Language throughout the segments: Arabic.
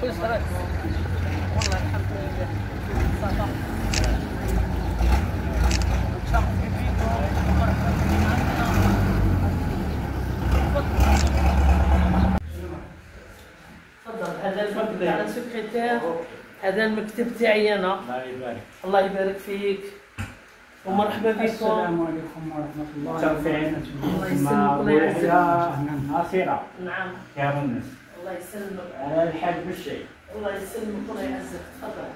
والله الحمد لله صافا. تفضل. هذا المكتب تاع سكرتير، هذا المكتب تاعي انا. الله يبارك. الله يبارك فيك ومرحبا بكم. السلام عليكم ورحمة الله وبركاته. الله يسلمك الله يعزك. ناصرة. نعم. يا غنس. الله يسلمك. أنا الحاج بالشيء. الله يسلمك الله يعزك. تفضل.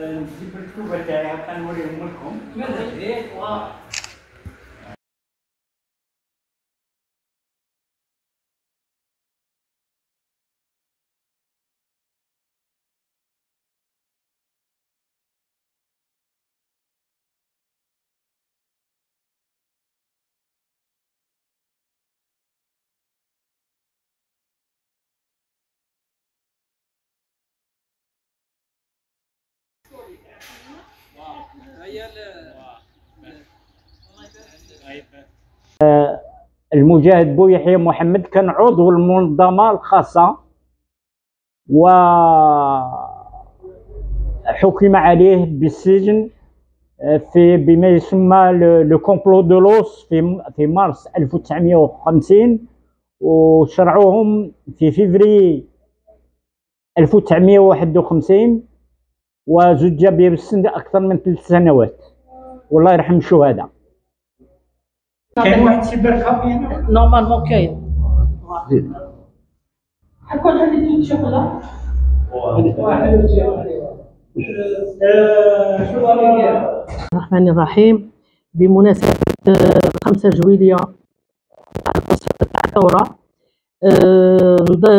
نجيب الكتب تاعي حتى نوريهم لكم. المجاهد بويحيى محمد كان عضو المنظمة الخاصة وحكم عليه بالسجن في بما يسمى لو كومبلو دو لوس في مارس 1950 وشرعوهم في فيفري 1951 وزج به بالسجن أكثر من 3 سنوات. والله يرحم الشهداء. كاين واحد سيبر خافي نورمالمون كاين. حكون عندي توت شوكولا. الرحمن الرحيم. بمناسبة 5 جويلية تاع الثورة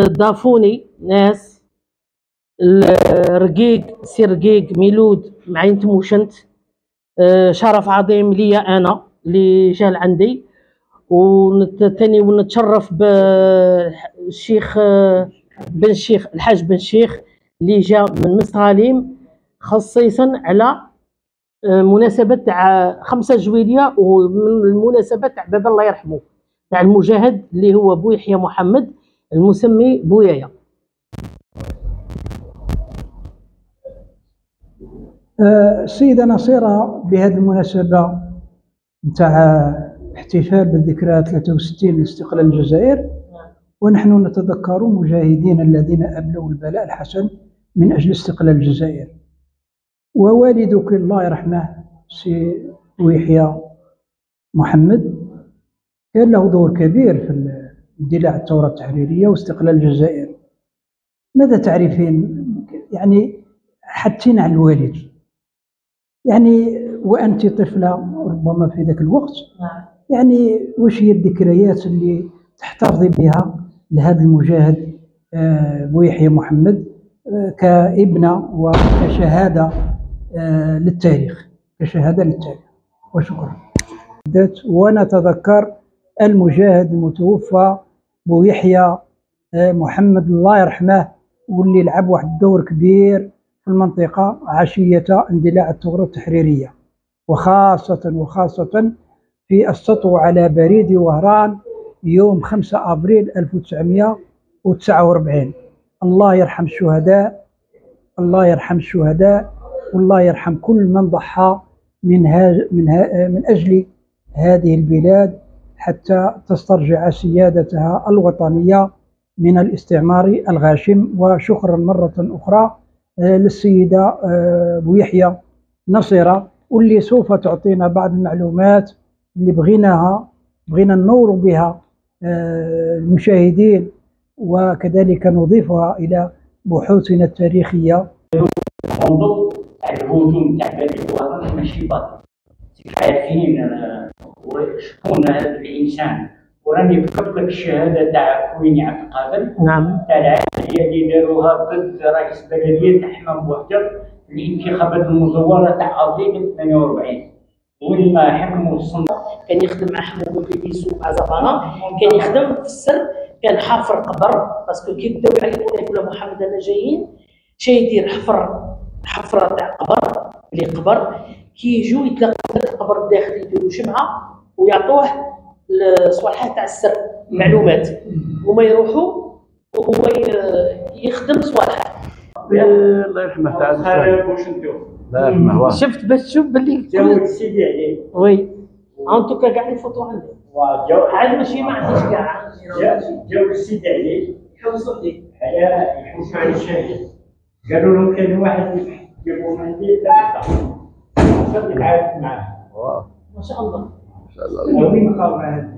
ضافوني ناس رقيق سي رقيق ميلود معين تموشنت. شرف عظيم ليا انا اللي جا لعندي ونتاني ونتشرف بالشيخ بن الشيخ الحاج بن الشيخ اللي جا من مستغاليم خصيصا على مناسبة تاع 5 جويلية ومن المناسبة تاع بابا الله يرحمه تاع المجاهد اللي هو بويحيى محمد المسمي بويايا. السيدة نصيرة بهذه المناسبة نتاع احتفال بالذكرى 63 لاستقلال الجزائر، ونحن نتذكر مجاهدين الذين أبلوا البلاء الحسن من أجل استقلال الجزائر. ووالدك الله يرحمه سي بويحيى محمد كان له دور كبير في اندلاع الثورة التحريرية واستقلال الجزائر. ماذا تعرفين يعني حتين على الوالد يعني وأنت طفلة ربما في ذاك الوقت، يعني واش هي الذكريات اللي تحتفظي بها لهذا المجاهد بويحيى محمد كابنة وكشهادة للتاريخ، كشهادة للتاريخ؟ وشكرا. ونتذكر المجاهد المتوفى بويحيى محمد الله يرحمه واللي لعب واحد الدور كبير في المنطقة عشية اندلاع الثورة التحريرية، وخاصة في السطو على بريد وهران يوم 5 أبريل 1949. الله يرحم الشهداء، الله يرحم الشهداء، والله يرحم كل من ضحى من أجل هذه البلاد حتى تسترجع سيادتها الوطنية من الاستعمار الغاشم. وشكرا مرة أخرى للسيدة بويحيى نصيرة واللي سوف تعطينا بعض المعلومات اللي بغينا ننور بها المشاهدين وكذلك نضيفها إلى بحوثنا التاريخية. الموضوع تاع الهجوم تاع بلاد الوطن ماشي باطل، عارفين شكون هذا الانسان. وراني ذكرت لك الشهاده تاع كويني عبد القادر نعم تاع العمليه اللي داروها ضد رئيس بلديه تاع حمام بوحدر في الانتخابات المزوره تاع ابريل 48 وين ما حكموا الصندوق. كان يخدم مع حمود بيبيسو مع زبانه، كان يخدم في السر، كان حافر قبر باسكو كي بداو يعيطوا له يقولوا محمد انا جايين شي يدير حفره تاع قبر اللي قبر كي يجوا يتلاقوا في القبر الداخلي يديروا جمعه ويعطوه الصوالح تاع السر معلومات، هما يروحوا وهو يخدم صوالح. الله يرحمه تعز هذا واش ندير؟ الله يرحمه. شفت باش تشوف باللي جاوب سيدي عليه. وي انتو كاع الفوتو عندي عاد ماشي ما عنديش كاع. جاوب سيدي عليه يحوسوا عليك. يحوسوا على الشهيد. قالوا لهم كان واحد يجيبوا من عندي ثلاثة. صرت نتعارك معاه. واو ما شاء الله. ما شاء الله. وين خاف هذا؟